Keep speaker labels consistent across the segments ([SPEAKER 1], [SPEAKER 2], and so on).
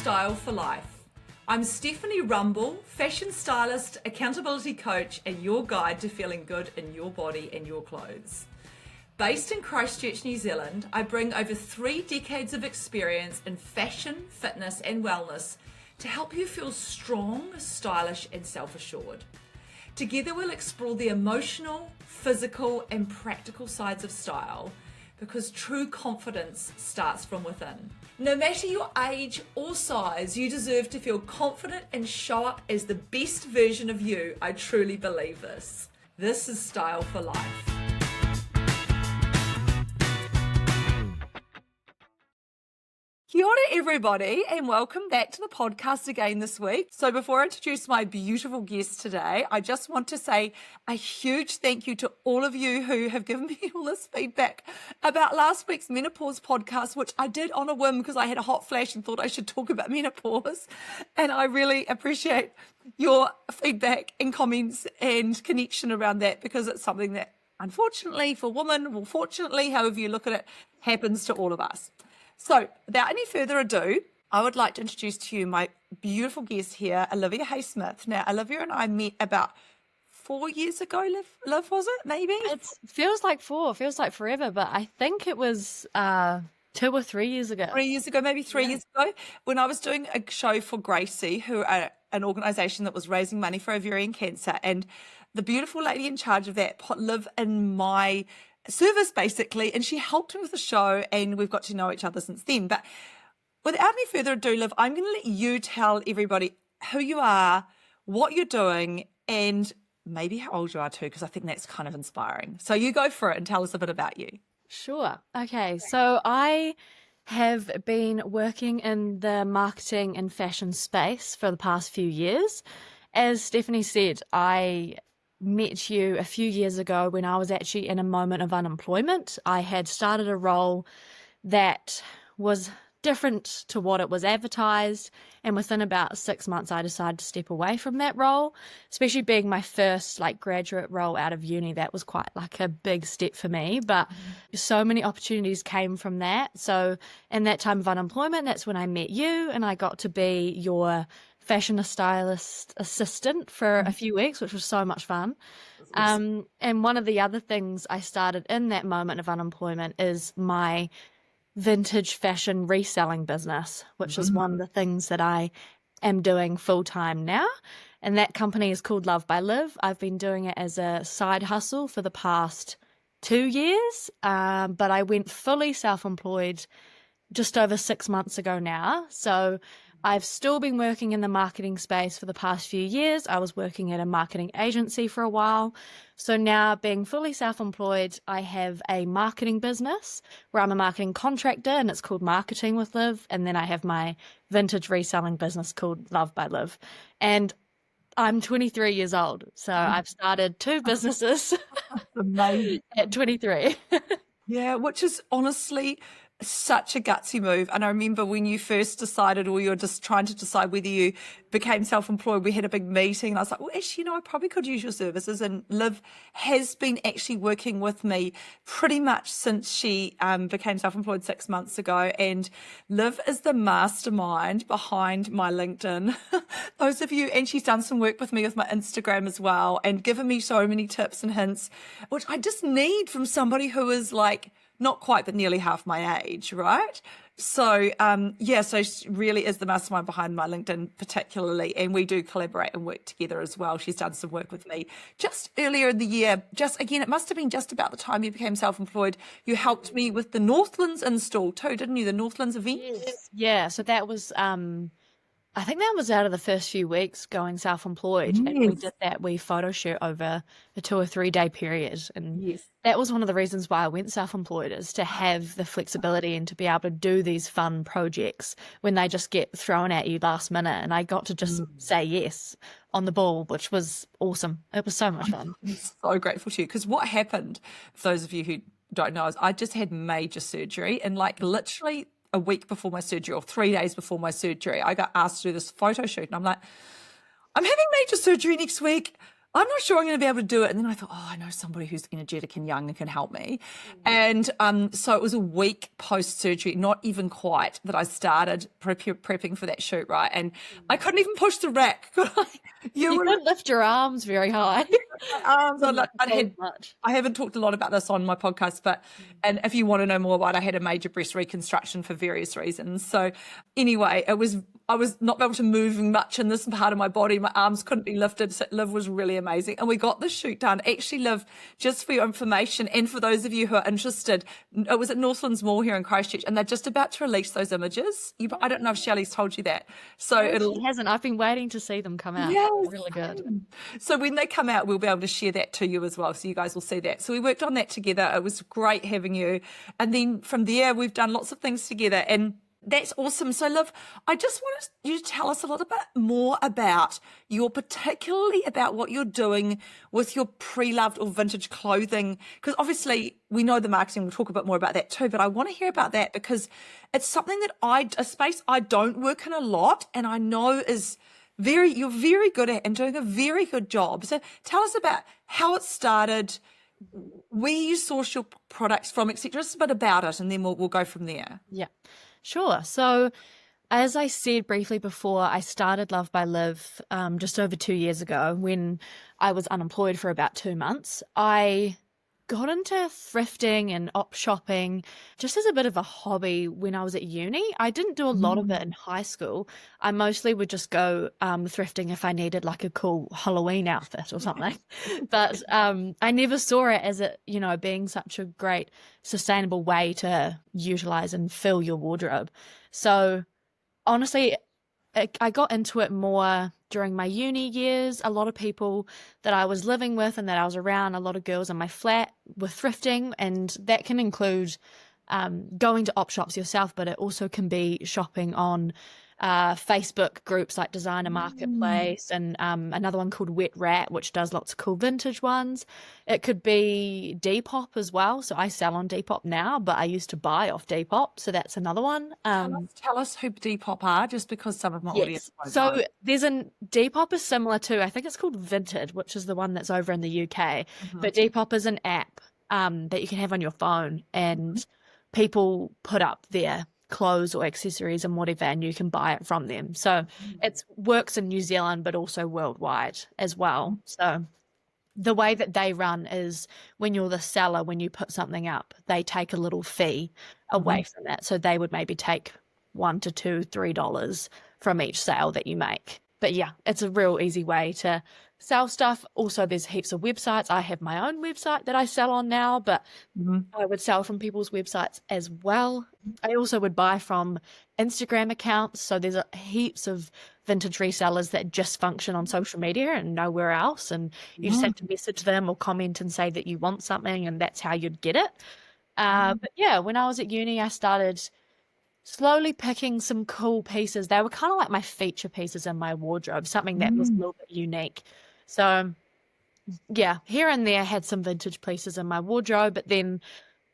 [SPEAKER 1] Style for Life. I'm Stephanie Rumble, fashion stylist, accountability coach, and your guide to feeling good in your body and your clothes. Based in Christchurch, New Zealand, I bring over 3 decades of experience in fashion, fitness, and wellness to help you feel strong, stylish, and self-assured. Together we'll explore the emotional, physical, and practical sides of style, because true confidence starts from within. No matter your age or size, you deserve to feel confident and show up as the best version of you. I truly believe this. This is Style for Life. Kia ora everybody, and welcome back to the podcast again this week. So before I introduce my beautiful guest today, I just want to say a huge thank you to all of you who have given me all this feedback about last week's menopause podcast, which I did on a whim because I had a hot flash and thought I should talk about menopause. And I really appreciate your feedback and comments and connection around that, because it's something that unfortunately for women, or fortunately, however you look at it, happens to all of us. So without any further ado, I would like to introduce to you my beautiful guest here, Olivia Hay-Smith. Now, Olivia and I met about 4 years ago, Liv, was it? Maybe?
[SPEAKER 2] It feels like 4, feels like forever, but I think it was 2 or 3 years ago.
[SPEAKER 1] 3 years ago, maybe 3 years ago, when I was doing a show for Gracie, who are an organisation that was raising money for ovarian cancer. And the beautiful lady in charge of that put Liv in my service basically, and she helped me with the show, and we've got to know each other since then. But without any further ado, Liv, I'm going to let you tell everybody who you are, what you're doing, and maybe how old you are too, because I think that's kind of inspiring. So you go for it and tell us a bit about you.
[SPEAKER 2] Sure. Okay. So I have been working in the marketing and fashion space for the past few years. As Stephanie said, I met you a few years ago when I was actually in a moment of unemployment. I had started a role that was different to what it was advertised, and within about 6 months I decided to step away from that role, especially being my first graduate role out of uni. That was quite a big step for me, but so many opportunities came from that. So in that time of unemployment, that's when I met you, and I got to be your fashion stylist assistant for a few weeks, which was so much fun. And one of the other things I started in that moment of unemployment is my vintage fashion reselling business, which is one of the things that I am doing full time now. And that company is called Love by Liv. I've been doing it as a side hustle for the past 2 years, but I went fully self-employed just over 6 months ago now. So I've still been working in the marketing space for the past few years. I was working at a marketing agency for a while. So now, being fully self-employed, I have a marketing business where I'm a marketing contractor, and it's called Marketing with Liv. And then I have my vintage reselling business called Love by Liv. And I'm 23 years old. So I've started 2 businesses at 23.
[SPEAKER 1] Yeah, which is honestly such a gutsy move. And I remember when you first decided, or you're just trying to decide whether you became self-employed, we had a big meeting, and I was like, well, actually, I probably could use your services. And Liv has been actually working with me pretty much since she became self-employed 6 months ago. And Liv is the mastermind behind my LinkedIn. Those of you, and she's done some work with me with my Instagram as well, and given me so many tips and hints, which I just need from somebody who is not quite, but nearly half my age, right? So, so she really is the mastermind behind my LinkedIn particularly, and we do collaborate and work together as well. She's done some work with me just earlier in the year. It must have been just about the time you became self-employed. You helped me with the Northlands install too, didn't you? The Northlands event?
[SPEAKER 2] Yes. Yeah, so that was I think that was out of the first few weeks going self-employed.
[SPEAKER 1] Yes.
[SPEAKER 2] And we did that. We photo shoot over a 2 or 3 day period. And that was one of the reasons why I went self-employed, is to have the flexibility and to be able to do these fun projects when they just get thrown at you last minute. And I got to just say yes on the ball, which was awesome. It was so much fun.
[SPEAKER 1] I'm so grateful to you, because what happened, for those of you who don't know, is I just had major surgery, and literally a week before my surgery, or 3 days before my surgery, I got asked to do this photo shoot. And I'm like, I'm having major surgery next week. I'm not sure I'm going to be able to do it. And then I thought, oh, I know somebody who's energetic and young and can help me. And so it was a week post-surgery, not even quite, that I started prepping for that shoot, right? And I couldn't even push the rack.
[SPEAKER 2] You couldn't lift your arms very high.
[SPEAKER 1] My arms are like,
[SPEAKER 2] Much.
[SPEAKER 1] I haven't talked a lot about this on my podcast, but and if you want to know more about it, I had a major breast reconstruction for various reasons. So anyway, I was not able to move much in this part of my body. My arms couldn't be lifted. So Liv was really amazing. And we got the shoot done. Actually, Liv, just for your information and for those of you who are interested, it was at Northlands Mall here in Christchurch, and they're just about to release those images. I don't know if Shelley's told you that. So
[SPEAKER 2] She hasn't. I've been waiting to see them come out.
[SPEAKER 1] Yes.
[SPEAKER 2] Really good.
[SPEAKER 1] So when they come out, we'll be able to share that to you as well. So you guys will see that. So we worked on that together. It was great having you. And then from there, we've done lots of things together. And that's awesome. So Liv, I just want you to tell us a little bit more about particularly about what you're doing with your pre-loved or vintage clothing. Because obviously we know the marketing, we'll talk a bit more about that too, but I want to hear about that because it's something that a space I don't work in a lot, and I know you're very good at and doing a very good job. So tell us about how it started, where you source your products from, etc. Just a bit about it, and then we'll go from there.
[SPEAKER 2] Yeah, sure. So as I said briefly before, I started Love by Liv just over 2 years ago when I was unemployed for about 2 months. I got into thrifting and op shopping just as a bit of a hobby when I was at uni. I didn't do a lot of it in high school. I mostly would just go thrifting if I needed like a cool Halloween outfit or something. But I never saw it as being such a great sustainable way to utilize and fill your wardrobe. So honestly, I got into it more during my uni years. A lot of people that I was living with and that I was around, a lot of girls in my flat were thrifting, and that can include going to op shops yourself, but it also can be shopping on Facebook groups like Designer Marketplace and another one called Wet Rat, which does lots of cool vintage ones. It could be Depop as well. So I sell on Depop now, but I used to buy off Depop. So that's another one.
[SPEAKER 1] Tell us who Depop are, just because some of my audience won't know.
[SPEAKER 2] So Depop is similar to, I think it's called Vinted, which is the one that's over in the UK. But Depop is an app that you can have on your phone, and people put up their clothes or accessories and whatever, and you can buy it from them. So it works in New Zealand, but also worldwide as well. So the way that they run is when you're the seller, when you put something up, they take a little fee away from that. So they would maybe take $1 to $2, $3 from each sale that you make. But yeah, it's a real easy way to sell stuff. Also, there's heaps of websites. I have my own website that I sell on now, but I would sell from people's websites as well. I also would buy from Instagram accounts. So there's heaps of vintage resellers that just function on social media and nowhere else. And you just have to message them or comment and say that you want something, and that's how you'd get it. But yeah, when I was at uni, I started slowly picking some cool pieces. They were kind of like my feature pieces in my wardrobe, something that was a little bit unique. So yeah, here and there I had some vintage pieces in my wardrobe, but then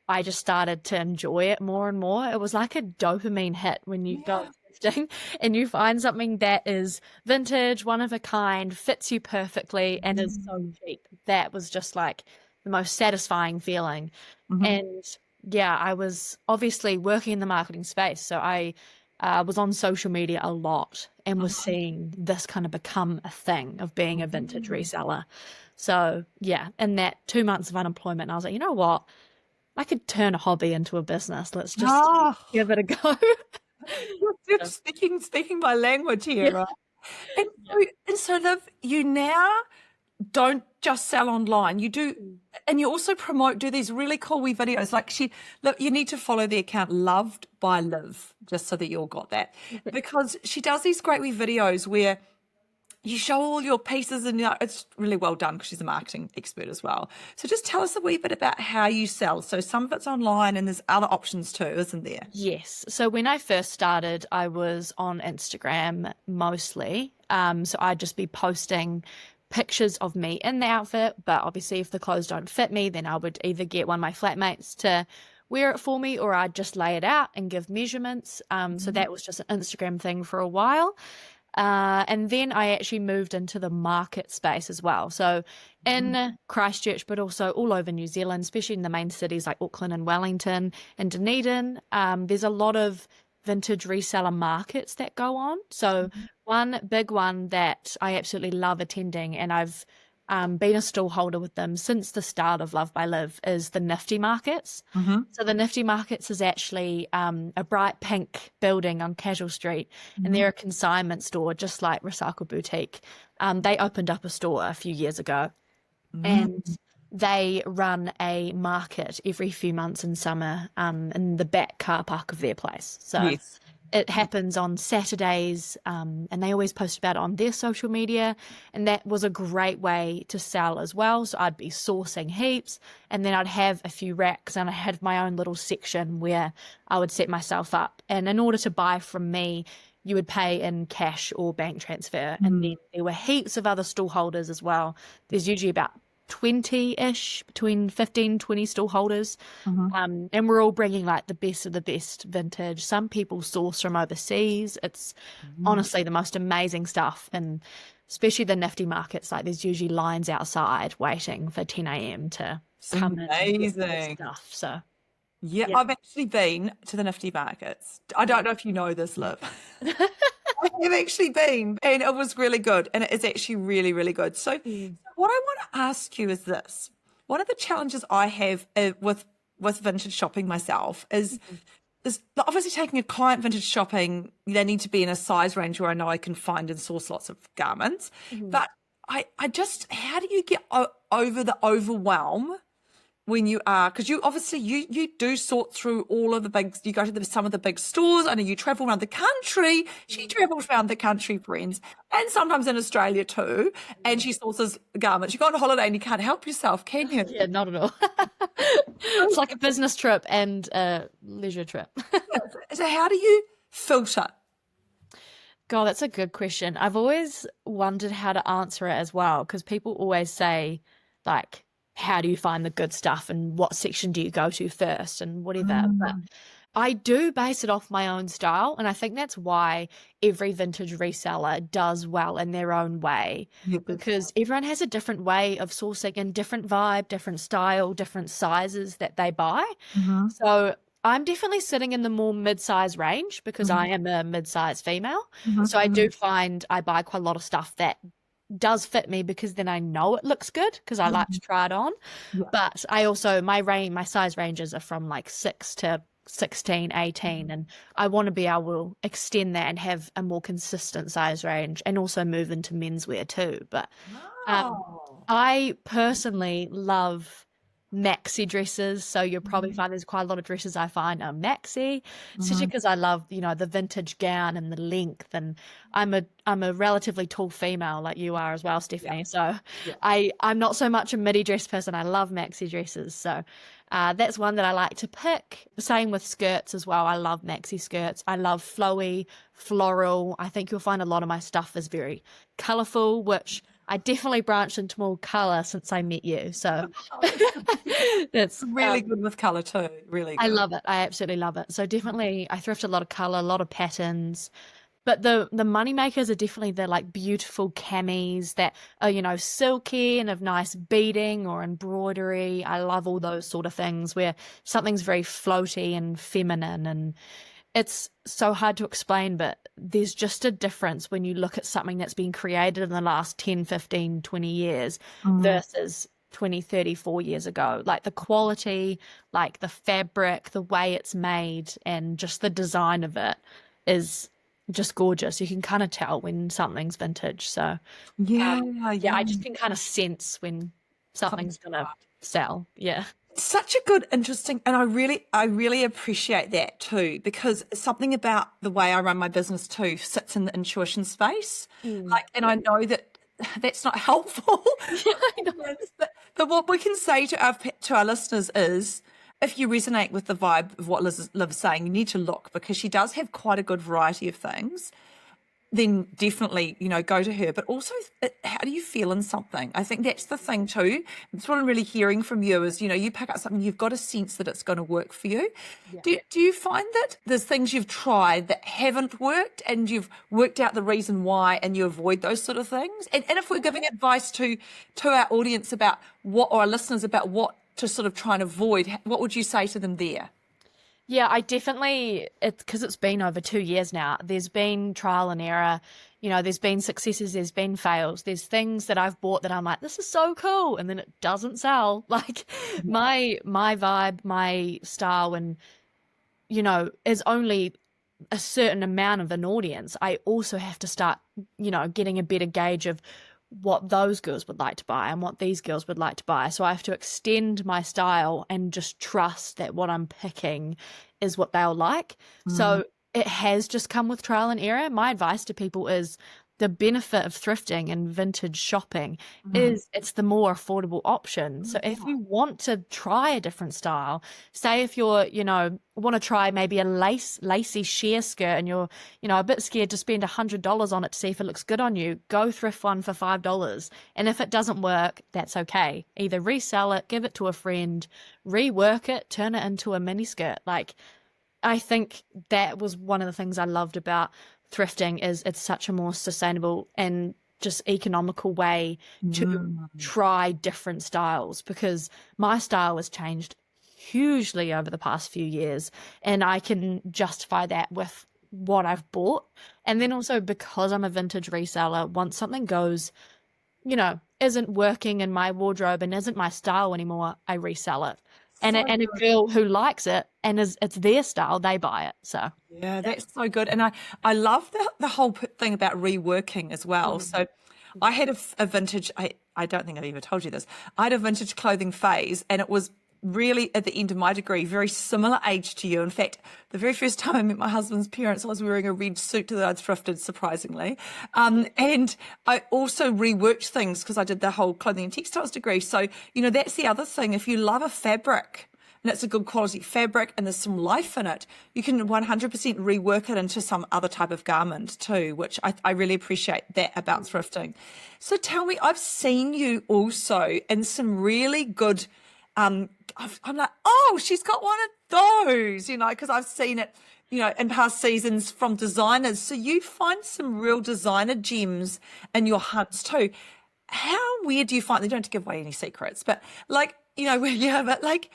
[SPEAKER 2] I just started to enjoy it more and more. It was like a dopamine hit when you go thrifting and you find something that is vintage, one of a kind, fits you perfectly, and is so cheap. That was just like the most satisfying feeling. And yeah, I was obviously working in the marketing space, so I was on social media a lot and was seeing this kind of become a thing of being a vintage reseller. So yeah, in that 2 months of unemployment, I was like, you know what? I could turn a hobby into a business. Let's just give it a go.
[SPEAKER 1] You're speaking my language here, right? And so Liv, you now don't just sell online. You do, and you also do these really cool wee videos. Like you need to follow the account Loved by Liv, just so that you all got that, because she does these great wee videos where you show all your pieces, and it's really well done because she's a marketing expert as well. So just tell us a wee bit about how you sell. So some of it's online, and there's other options too, isn't there?
[SPEAKER 2] Yes. So when I first started, I was on Instagram mostly. So I'd just be posting pictures of me in the outfit, but obviously if the clothes don't fit me, then I would either get one of my flatmates to wear it for me, or I'd just lay it out and give measurements. So that was just an Instagram thing for a while. And then I actually moved into the market space as well. So in Christchurch, but also all over New Zealand, especially in the main cities like Auckland and Wellington and Dunedin, there's a lot of vintage reseller markets that go on. So one big one that I absolutely love attending, and I've been a stall holder with them since the start of Love by Liv, is the Nifty Markets.
[SPEAKER 1] Mm-hmm.
[SPEAKER 2] So the Nifty Markets is actually a bright pink building on Casual Street, and they're a consignment store, just like Recycle Boutique. They opened up a store a few years ago, and they run a market every few months in summer in the back car park of their place. So
[SPEAKER 1] Yes.
[SPEAKER 2] it happens on Saturdays, and they always post about it on their social media, and that was a great way to sell as well. So I'd be sourcing heaps, and then I'd have a few racks, and I had my own little section where I would set myself up. And in order to buy from me, you would pay in cash or bank transfer. And then there were heaps of other stall holders as well. There's usually about 20-ish, between 15, 20 stall holders. And we're all bringing like the best of the best vintage. Some people source from overseas. It's honestly the most amazing stuff. And especially the Nifty Markets, like there's usually lines outside waiting for 10 a.m. to come in and get their
[SPEAKER 1] Amazing.
[SPEAKER 2] stuff. So
[SPEAKER 1] Yeah,
[SPEAKER 2] yeah.
[SPEAKER 1] I've actually been to the Nifty Markets. I don't know if you know this, Liv. I've actually been, and it was really good, and it is actually really, really good. So what I want to ask you is this. One of the challenges I have with vintage shopping myself is obviously taking a client vintage shopping, they need to be in a size range where I know I can find and source lots of garments. But I just, how do you get over the overwhelm when you are, because you obviously you do sort through all of the big, you go to some of the big stores. I know you travel around the country. She travels around the country, friends, and sometimes in Australia too, and she sources garments. You go on holiday and you can't help yourself, can you?
[SPEAKER 2] Yeah, not at all. It's like a business trip and a leisure trip.
[SPEAKER 1] So how do you filter?
[SPEAKER 2] God, that's a good question. I've always wondered how to answer it as well, because people always say, like, how do you find the good stuff and what section do you go to first and whatever. But I do base it off my own style, and I think that's why every vintage reseller does well in their own way, because everyone has a different way of sourcing and different vibe, different style, different sizes that they buy. So I'm definitely sitting in the more mid-size range because I am a mid-size female. So I do find I buy quite a lot of stuff that does fit me, because then I know it looks good because I like to try it on. But I also, my size ranges are from like 6 to 16, 18, and I want to be able to extend that and have a more consistent size range, and also move into menswear too. But I personally love maxi dresses, so you'll probably find there's quite a lot of dresses I find are maxi, especially because I love, the vintage gown and the length, and I'm a relatively tall female like you are as well, Stephanie. So I'm not so much a midi dress person. I love maxi dresses, so that's one that I like to pick. Same with skirts as well. I love maxi skirts. I love flowy, floral. I think you'll find a lot of my stuff is very colourful, which I definitely branched into more colour since I met you. So that's
[SPEAKER 1] Really good with colour too. Really good.
[SPEAKER 2] I love it. I absolutely love it. So definitely I thrift a lot of colour, a lot of patterns. But the money makers are definitely the like beautiful camis that are, silky and of nice beading or embroidery. I love all those sort of things where something's very floaty and feminine, and it's so hard to explain, but there's just a difference when you look at something that's been created in the last 10, 15, 20 years versus 20, 30, 4 years ago. Like the quality, like the fabric, the way it's made, and just the design of it is just gorgeous. You can kind of tell when something's vintage. So I just can kind of sense when something's gonna sell. Yeah.
[SPEAKER 1] Such a good, interesting, and I really appreciate that too, because something about the way I run my business too sits in the intuition space. And I know that that's not helpful. But what we can say to our listeners is, if you resonate with the vibe of what Liv is saying, you need to look, because she does have quite a good variety of things. then definitely, go to her. But also, how do you feel in something? I think that's the thing too. That's what I'm really hearing from you is, you pick up something, you've got a sense that it's going to work for you.
[SPEAKER 2] Yeah.
[SPEAKER 1] Do you find that there's things you've tried that haven't worked and you've worked out the reason why and you avoid those sort of things? And if we're giving advice to our audience about or our listeners about what to sort of try and avoid, what would you say to them there?
[SPEAKER 2] Yeah, I definitely, because it's been over 2 years now, there's been trial and error. There's been successes, there's been fails. There's things that I've bought that I'm like, this is so cool, and then it doesn't sell. Like my vibe, my style, and is only a certain amount of an audience. I also have to start, getting a better gauge of what those girls would like to buy and what these girls would like to buy. So I have to extend my style and just trust that what I'm picking is what they'll like. So it has just come with trial and error. My advice to people is the benefit of thrifting and vintage shopping is it's the more affordable option. So if you want to try a different style, say if you're, want to try maybe a lacy sheer skirt and you're, a bit scared to spend $100 on it to see if it looks good on you, go thrift one for $5. And if it doesn't work, that's okay. Either resell it, give it to a friend, rework it, turn it into a mini skirt. Like, I think that was one of the things I loved about thrifting is it's such a more sustainable and just economical way to try different styles, because my style has changed hugely over the past few years and I can justify that with what I've bought. And then also because I'm a vintage reseller, once something goes, isn't working in my wardrobe and isn't my style anymore, I resell it. And a girl who likes it and it's their style, they buy it. So
[SPEAKER 1] yeah, that's so good. And I love the whole thing about reworking as well. So I had a vintage, I don't think I've ever told you this. I had a vintage clothing phase and it was really at the end of my degree, very similar age to you. In fact, the very first time I met my husband's parents, I was wearing a red suit that I'd thrifted, surprisingly. And I also reworked things because I did the whole clothing and textiles degree. So, that's the other thing. If you love a fabric and it's a good quality fabric and there's some life in it, you can 100% rework it into some other type of garment too, which I really appreciate that about thrifting. So tell me, I've seen you also in some really good I'm like, oh, she's got one of those, because I've seen it, in past seasons from designers. So you find some real designer gems in your hunts too. How weird do you find, they don't have to give away any secrets, but like, but like,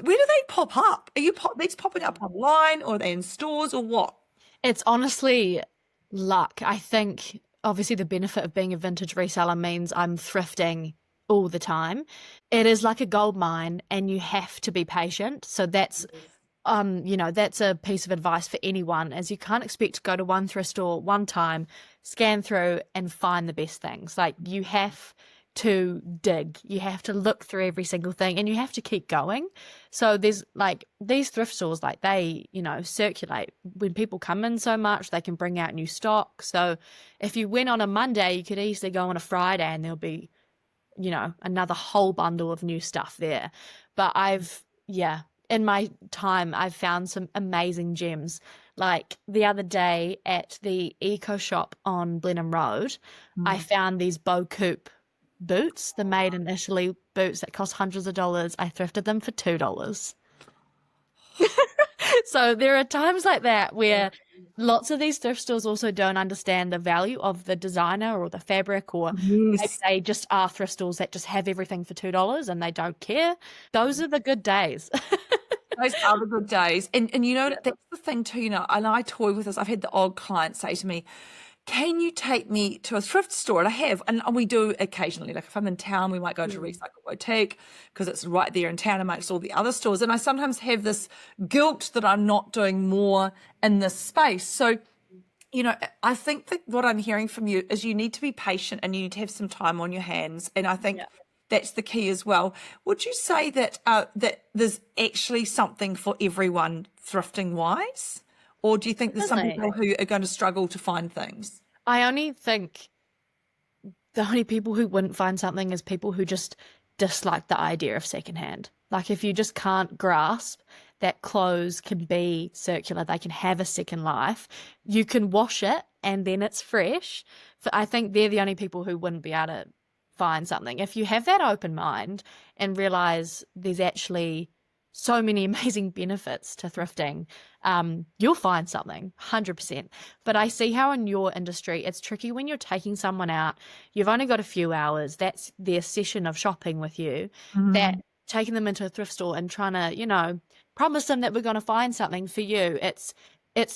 [SPEAKER 1] where do they pop up? Are these popping up online or are they in stores or what?
[SPEAKER 2] it's honestly luck. I think obviously the benefit of being a vintage reseller means I'm thrifting all the time. It is like a gold mine and you have to be patient. So that's that's a piece of advice for anyone, as you can't expect to go to one thrift store one time, scan through and find the best things. Like you have to dig, you have to look through every single thing and you have to keep going. So there's like these thrift stores, like they, circulate. When people come in so much, they can bring out new stock. So if you went on a Monday, you could easily go on a Friday and there'll be, another whole bundle of new stuff there. But in my time, I've found some amazing gems. Like the other day at the Eco Shop on Blenheim Road, I found these Bow Coupe boots, the made in Italy boots that cost hundreds of dollars. I thrifted them for $2. So there are times like that where lots of these thrift stores also don't understand the value of the designer or the fabric, or maybe
[SPEAKER 1] Yes.
[SPEAKER 2] they just are thrift stores that just have everything for $2 and they don't care. Those are the good days.
[SPEAKER 1] Those are the good days. And that's the thing too, and I toy with this. I've had the odd client say to me, can you take me to a thrift store? And I have, and we do occasionally. Like if I'm in town, we might go to Recycle Boutique because it's right there in town amongst all the other stores. And I sometimes have this guilt that I'm not doing more in this space. So, I think that what I'm hearing from you is you need to be patient and you need to have some time on your hands. And I think that's the key as well. Would you say that that there's actually something for everyone thrifting wise? Or do you think there's some people who are going to struggle to find things?
[SPEAKER 2] I only think the only people who wouldn't find something is people who just dislike the idea of secondhand. Like if you just can't grasp that clothes can be circular, they can have a second life. You can wash it and then it's fresh. I think they're the only people who wouldn't be able to find something. If you have that open mind and realize there's actually so many amazing benefits to thrifting, you'll find something 100%. But I see how in your industry it's tricky when you're taking someone out, you've only got a few hours, that's their session of shopping with you, that taking them into a thrift store and trying to, promise them that we're going to find something for you, it's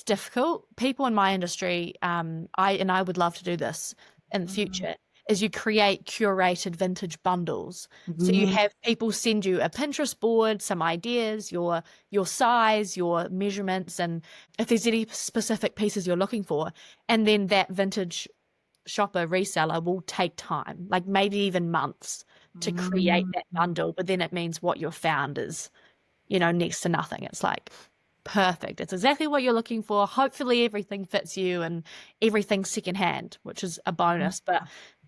[SPEAKER 2] difficult. People in my industry, I would love to do this in the future, is you create curated vintage bundles. So you have people send you a Pinterest board, some ideas, your size, your measurements, and if there's any specific pieces you're looking for. And then that vintage shopper, reseller will take time, like maybe even months to create that bundle. But then it means what you've found is, next to nothing. It's like perfect. It's exactly what you're looking for. Hopefully everything fits you and everything's secondhand, which is a bonus. But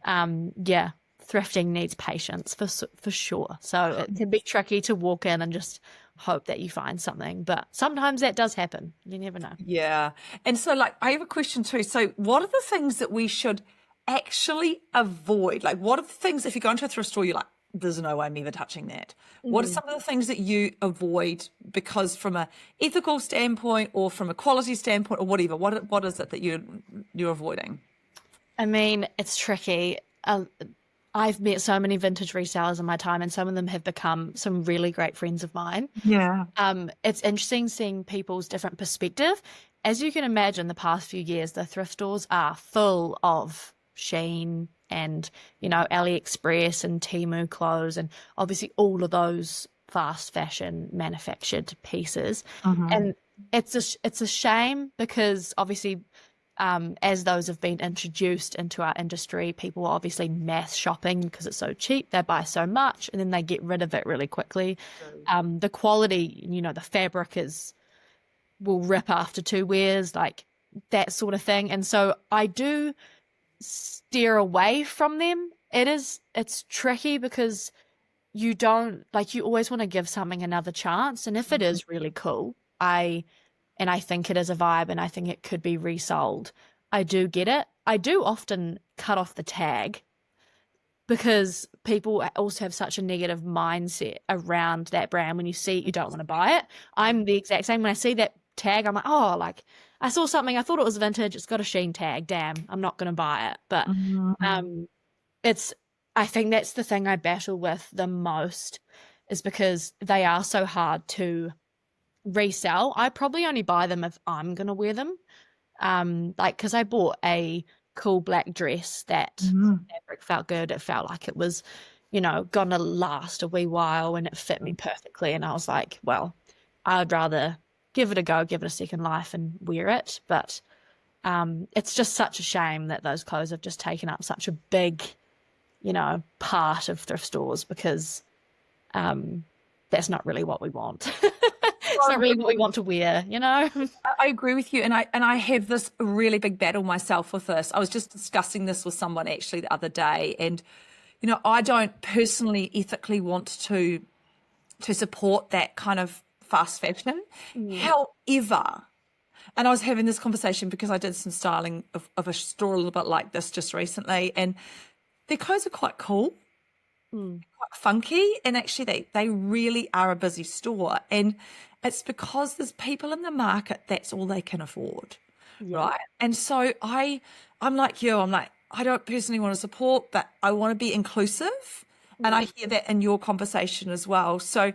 [SPEAKER 2] yeah, thrifting needs patience for sure. So it can be tricky to walk in and just hope that you find something, but sometimes that does happen. You never know.
[SPEAKER 1] Yeah. And so I have a question too. So what are the things that we should actually avoid? Like, what are the things, if you go into a thrift store, you're like, there's no way I'm ever touching that. What are some of the things that you avoid because from a ethical standpoint or from a quality standpoint or whatever, what is it that you're avoiding?
[SPEAKER 2] I mean, it's tricky. I've met so many vintage resellers in my time, and some of them have become some really great friends of mine.
[SPEAKER 1] Yeah.
[SPEAKER 2] It's interesting seeing people's different perspective. As you can imagine, the past few years, the thrift stores are full of Shein and, AliExpress and Temu clothes, and obviously all of those fast fashion manufactured pieces. And it's a shame because obviously, as those have been introduced into our industry, people are obviously mass shopping because it's so cheap. They buy so much and then they get rid of it really quickly. The quality, the fabric will rip after 2 wears, like that sort of thing. And so I do steer away from them. It's tricky because you always want to give something another chance. And if it is really cool, I think it is a vibe and I think it could be resold, I do get it. I do often cut off the tag because people also have such a negative mindset around that brand. When you see it, you don't want to buy it. I'm the exact same. When I see that tag, I'm like, oh, I saw something, I thought it was vintage, it's got a Shein tag, damn, I'm not going to buy it. But I think that's the thing I battle with the most, is because they are so hard to resell. I probably only buy them if I'm going to wear them. Because I bought a cool black dress that fabric felt good. It felt like it was, gonna last a wee while, and it fit me perfectly. And I was like, well, I'd rather give it a go, give it a second life and wear it. But it's just such a shame that those clothes have just taken up such a big, part of thrift stores, because that's not really what we want. It's not really what we want to wear,
[SPEAKER 1] I agree with you. And I have this really big battle myself with this. I was just discussing this with someone actually the other day. And, I don't personally ethically want to support that kind of fast fashion. However, and I was having this conversation because I did some styling of a store a little bit like this just recently, and their clothes are quite cool, quite funky, and actually they really are a busy store. And it's because there's people in the market, that's all they can afford, right? And so I'm like you, I don't personally want to support, but I want to be inclusive. And I hear that in your conversation as well. So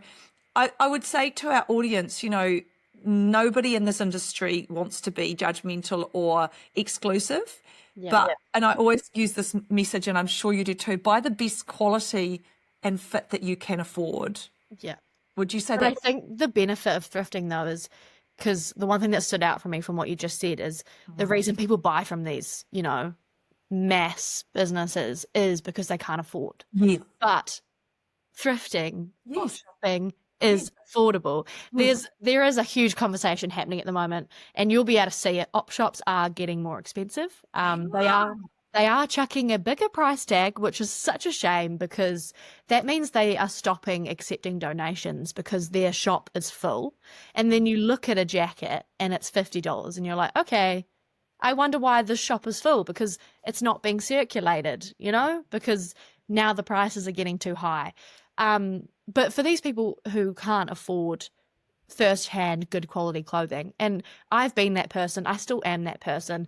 [SPEAKER 1] I would say to our audience, nobody in this industry wants to be judgmental or exclusive. And I always use this message, and I'm sure you do too, buy the best quality and fit that you can afford.
[SPEAKER 2] Yeah.
[SPEAKER 1] Would you say
[SPEAKER 2] but
[SPEAKER 1] that?
[SPEAKER 2] I think the benefit of thrifting, though, is because the one thing that stood out for me from what you just said is the reason people buy from these, mass businesses is because they can't afford.
[SPEAKER 1] Yes.
[SPEAKER 2] But thrifting or
[SPEAKER 1] Yes.
[SPEAKER 2] shopping is affordable. There is a huge conversation happening at the moment, and you'll be able to see it. Op shops are getting more expensive. They are They are chucking a bigger price tag, which is such a shame because that means they are stopping accepting donations because their shop is full. And then you look at a jacket and it's $50 and you're like, okay, I wonder why this shop is full because it's not being circulated, because now the prices are getting too high. But for these people who can't afford first-hand good quality clothing, and I've been that person, I still am that person,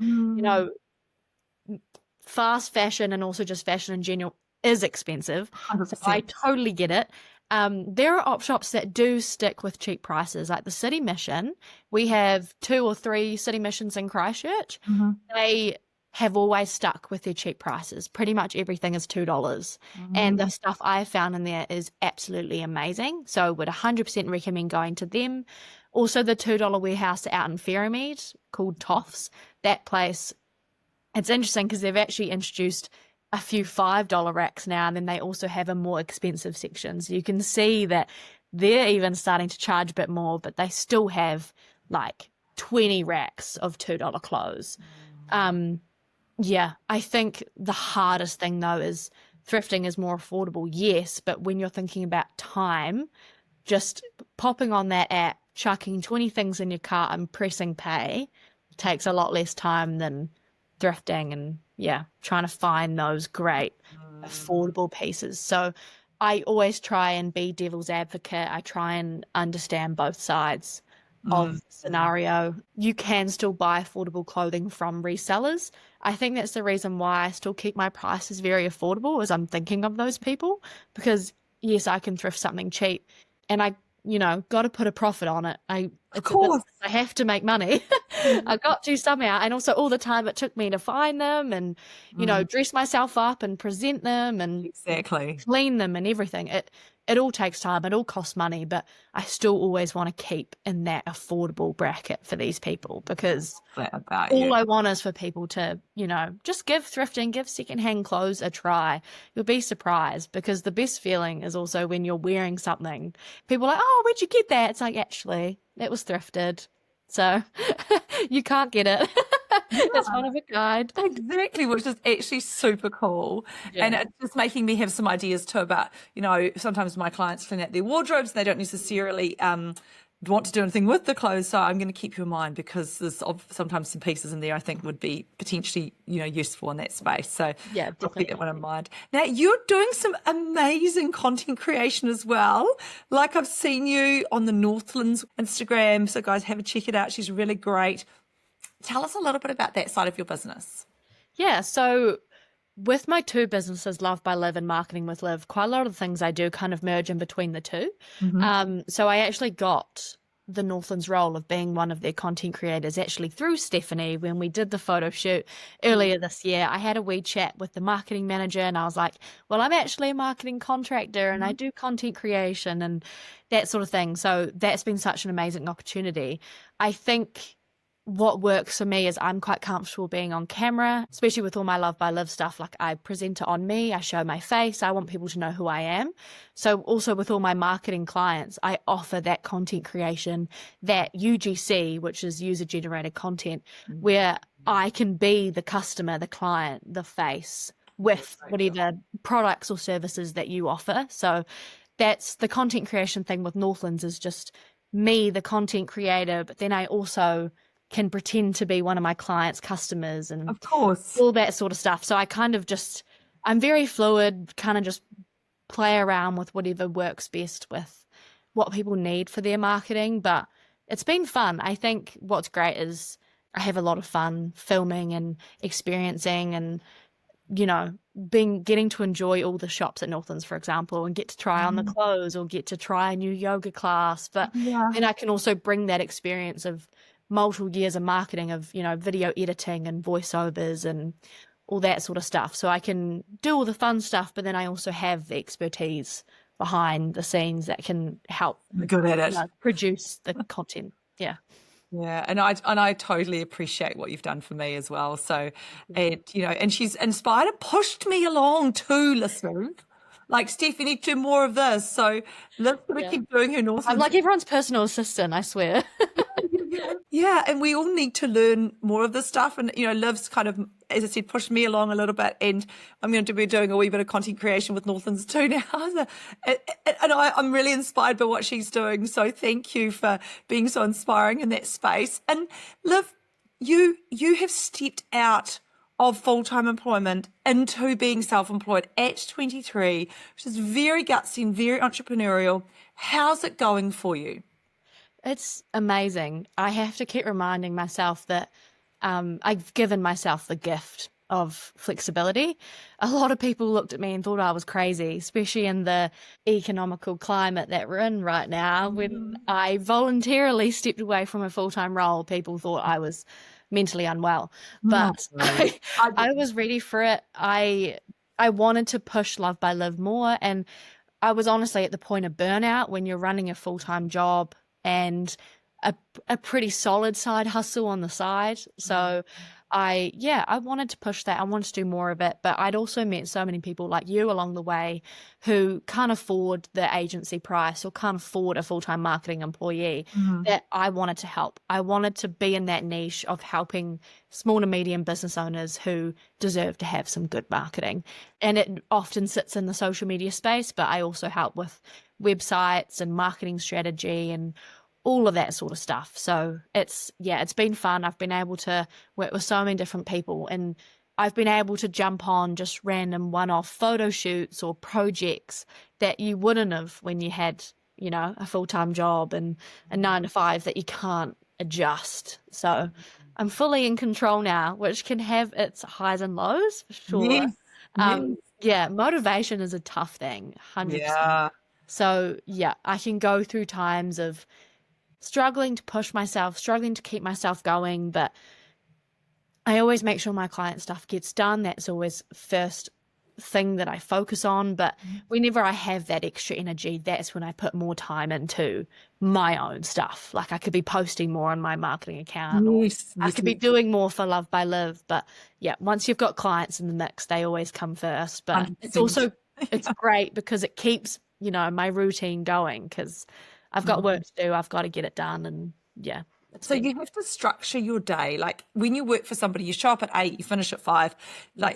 [SPEAKER 2] fast fashion and also just fashion in general is expensive.
[SPEAKER 1] 100%.
[SPEAKER 2] So I totally get it. There are op shops that do stick with cheap prices, like the City Mission. We have 2 or 3 City Missions in Christchurch. They have always stuck with their cheap prices. Pretty much everything is $2. And the stuff I've found in there is absolutely amazing. So would 100% recommend going to them. Also the $2 warehouse out in Ferrymead called Toffs. That place, it's interesting because they've actually introduced a few $5 racks now, and then they also have a more expensive section. So you can see that they're even starting to charge a bit more, but they still have like 20 racks of $2 clothes. Yeah, I think the hardest thing though is thrifting is more affordable, yes, but when you're thinking about time, just popping on that app, chucking 20 things in your cart and pressing pay takes a lot less time than thrifting and trying to find those great affordable pieces. So I always try and be devil's advocate. I try and understand both sides of the scenario. You can still buy affordable clothing from resellers. I think that's the reason why I still keep my prices very affordable, as I'm thinking of those people, because yes, I can thrift something cheap and I got to put a profit on it.
[SPEAKER 1] Of course.
[SPEAKER 2] I have to make money. I got to somehow. And also all the time it took me to find them and, dress myself up and present them and
[SPEAKER 1] exactly
[SPEAKER 2] clean them and everything. It all takes time. It all costs money, but I still always want to keep in that affordable bracket for these people because all I want is for people to, just give thrifting, give secondhand clothes a try. You'll be surprised because the best feeling is also when you're wearing something. People are like, oh, where'd you get that? It's like, actually, it was thrifted. So you can't get it. It's one of a kind.
[SPEAKER 1] Exactly, which is actually super cool.
[SPEAKER 2] Yeah.
[SPEAKER 1] And it's just making me have some ideas too about, sometimes my clients clean out their wardrobes. They don't necessarily want to do anything with the clothes. So I'm going to keep you in mind because there's sometimes some pieces in there I think would be potentially, useful in that space. So
[SPEAKER 2] yeah,
[SPEAKER 1] I'll keep that one in mind. Now, you're doing some amazing content creation as well. Like I've seen you on the Northlands Instagram. So guys, have a check it out. She's really great. Tell us a little bit about that side of your business.
[SPEAKER 2] Yeah, so with my 2 businesses, Love by Liv and Marketing with Liv, quite a lot of the things I do kind of merge in between the 2. So I actually got the Northlands role of being one of their content creators actually through Stephanie when we did the photo shoot earlier this year. I had a wee chat with the marketing manager and I was like, well, I'm actually a marketing contractor and I do content creation and that sort of thing. So that's been such an amazing opportunity. I think what works for me is I'm quite comfortable being on camera, especially with all my Love by Liv stuff. Like I present it on me, I show my face, I want people to know who I am. So also with all my marketing clients, I offer that content creation, that UGC, which is user generated content, where I can be the customer, the client, the face with whatever products or services that you offer. So that's the content creation thing with Northlands is just me, the content creator, but then I also can pretend to be one of my clients' customers and
[SPEAKER 1] of course
[SPEAKER 2] all that sort of stuff. So I kind of I'm very fluid, kind of just play around with whatever works best with what people need for their marketing. But it's been fun. I think what's great is I have a lot of fun filming and experiencing and, getting to enjoy all the shops at Northlands, for example, and get to try on the clothes or get to try a new yoga class. But then I can also bring that experience of multiple years of marketing of, video editing and voiceovers and all that sort of stuff. So I can do all the fun stuff, but then I also have the expertise behind the scenes that can help
[SPEAKER 1] good at it.
[SPEAKER 2] Produce the content. Yeah.
[SPEAKER 1] Yeah, and I totally appreciate what you've done for me as well. So, and she's inspired and pushed me along too, listeners. Like, Steph, you need to do more of this. So let's keep doing her Northlands.
[SPEAKER 2] I'm like everyone's personal assistant, I swear.
[SPEAKER 1] Yeah, and we all need to learn more of this stuff. And, Liv's kind of as I said, pushed me along a little bit, and I'm going to be doing a wee bit of content creation with Northlands too now. And I'm really inspired by what she's doing. So thank you for being so inspiring in that space. And Liv, you have stepped out of full-time employment into being self-employed at 23, which is very gutsy and very entrepreneurial. How's it going for you?
[SPEAKER 2] It's amazing. I have to keep reminding myself that I've given myself the gift of flexibility. A lot of people looked at me and thought I was crazy, especially in the economical climate that we're in right now. When I voluntarily stepped away from a full-time role, people thought I was mentally unwell.
[SPEAKER 1] No.
[SPEAKER 2] But I was ready for it. I wanted to push Love by Live more, and I was honestly at the point of burnout when you're running a full-time job and a pretty solid side hustle on the side. So I wanted to push that. I wanted to do more of it, but I'd also met so many people like you along the way who can't afford the agency price or can't afford a full-time marketing employee that I wanted to help. I wanted to be in that niche of helping small to medium business owners who deserve to have some good marketing. And it often sits in the social media space, but I also help with websites and marketing strategy and all of that sort of stuff. So it's been fun. I've been able to work with so many different people, and I've been able to jump on just random one-off photo shoots or projects that you wouldn't have when you had, a full-time job and a 9 to 5 that you can't adjust. So I'm fully in control now, which can have its highs and lows for sure.
[SPEAKER 1] Yes.
[SPEAKER 2] Motivation is a tough thing, 100%.
[SPEAKER 1] Yeah.
[SPEAKER 2] So I can go through times of struggling to push myself, struggling to keep myself going, but I always make sure my client stuff gets done. That's always first thing that I focus on. But whenever I have that extra energy, that's when I put more time into my own stuff. Like I could be posting more on my marketing account, or I could be doing more for Love by Live. But once you've got clients in the mix, they always come first. But
[SPEAKER 1] 100%.
[SPEAKER 2] it's also, it's great because it keeps, my routine going, because I've got work to do. I've got to get it done. And
[SPEAKER 1] So you have to structure your day. Like when you work for somebody, you show up at 8, you finish at 5,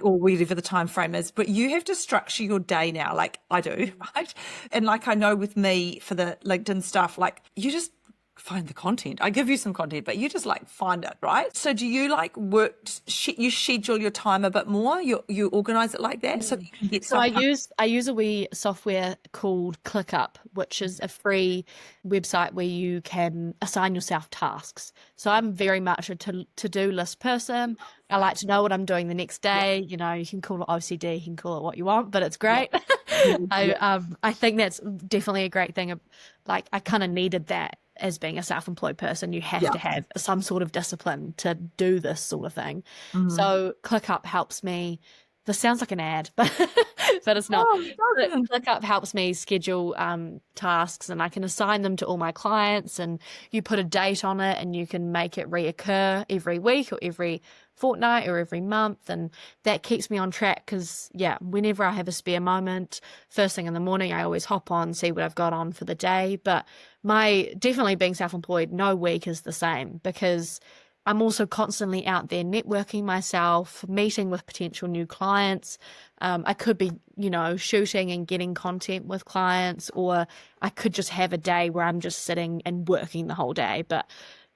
[SPEAKER 1] or whatever the time frame is. But you have to structure your day now, like I do, right? And like I know with me for the LinkedIn stuff, like you just find the content. I give you some content, but you just like find it, right? So do you like you schedule your time a bit more? You organize it like that so that you can get
[SPEAKER 2] So I
[SPEAKER 1] stuff
[SPEAKER 2] use a wee software called ClickUp, which is a free website where you can assign yourself tasks. So I'm very much a to-do list person. I like to know what I'm doing the next day. You can call it OCD, you can call it what you want, but it's great. I think that's definitely a great thing. Like I kind of needed that as being a self-employed person. You have to have some sort of discipline to do this sort of thing. So ClickUp helps me. This sounds like an ad, but it's not. ClickUp helps me schedule tasks, and I can assign them to all my clients, and you put a date on it and you can make it reoccur every week or every fortnight or every month, and that keeps me on track because whenever I have a spare moment, first thing in the morning I always hop on, see what I've got on for the day. But definitely being self-employed, no week is the same, because I'm also constantly out there networking myself, meeting with potential new clients. I could be, shooting and getting content with clients, or I could just have a day where I'm just sitting and working the whole day. But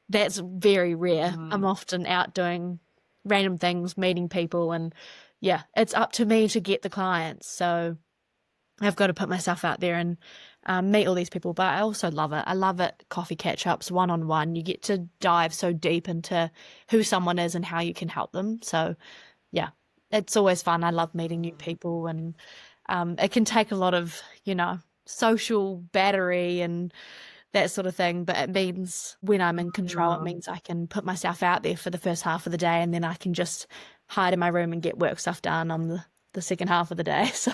[SPEAKER 2] that's very rare. I'm often out doing random things, meeting people, and it's up to me to get the clients. So I've got to put myself out there and meet all these people, but I also love it. I love it. Coffee catch-ups, one-on-one. You get to dive so deep into who someone is and how you can help them. So it's always fun. I love meeting new people, and it can take a lot of, social battery and that sort of thing. But it means when I'm in control, it means I can put myself out there for the first half of the day, and then I can just hide in my room and get work stuff done on the second half of the day. So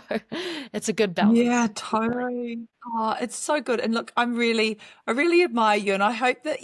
[SPEAKER 2] it's a good balance.
[SPEAKER 1] Yeah, totally. Oh, it's so good. And look, I really admire you, and I hope that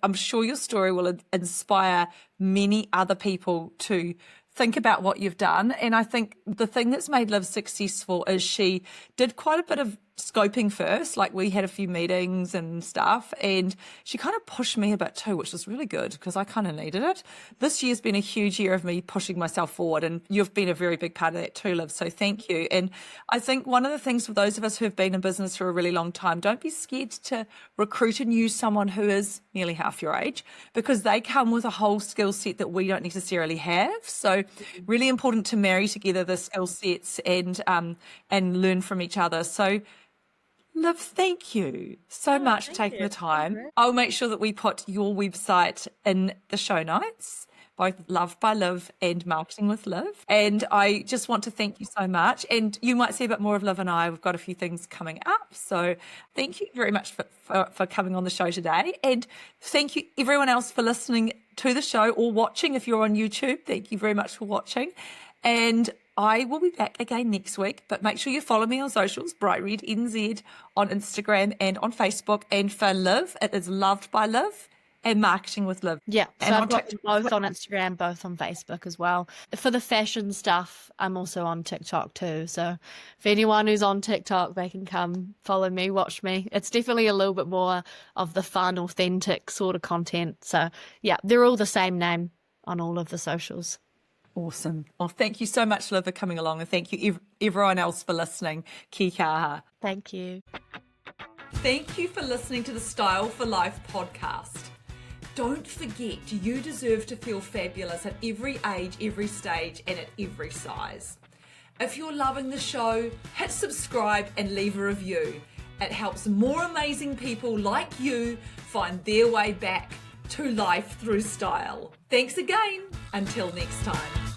[SPEAKER 1] I'm sure your story will inspire many other people to think about what you've done. And I think the thing that's made Liv successful is she did quite a bit of scoping first. Like, we had a few meetings and stuff, and she kind of pushed me a bit too, which was really good because I kind of needed it. This year's been a huge year of me pushing myself forward, and you've been a very big part of that too, Liv. So thank you. And I think one of the things for those of us who have been in business for a really long time, don't be scared to recruit and use someone who is nearly half your age, because they come with a whole skill set that we don't necessarily have. So really important to marry together the skill sets and learn from each other. So Liv, thank you so much for taking the time. I'll make sure that we put your website in the show notes, both Love by Liv and Marketing with Liv. And I just want to thank you so much. And you might see a bit more of Liv and I. We've got a few things coming up. So thank you very much for coming on the show today. And thank you everyone else for listening to the show or watching. If you're on YouTube, thank you very much for watching. And I will be back again next week, but make sure you follow me on socials, Bright Red NZ on Instagram and on Facebook. And for Liv, it is Loved by Liv and Marketing with Liv.
[SPEAKER 2] Yeah, so
[SPEAKER 1] and
[SPEAKER 2] I've got them both on Instagram, both on Facebook as well. For the fashion stuff, I'm also on TikTok too. So if anyone who's on TikTok, they can come follow me, watch me. It's definitely a little bit more of the fun, authentic sort of content. So yeah, they're all the same name on all of the socials.
[SPEAKER 1] Awesome. Well, thank you so much, Liv, for coming along, and thank you everyone else for listening. Ki kaha.
[SPEAKER 2] Thank you.
[SPEAKER 1] Thank you for listening to the Style for Life podcast. Don't forget, you deserve to feel fabulous at every age, every stage, and at every size. If you're loving the show, hit subscribe and leave a review. It helps more amazing people like you find their way back to life through style. Thanks again. Until next time.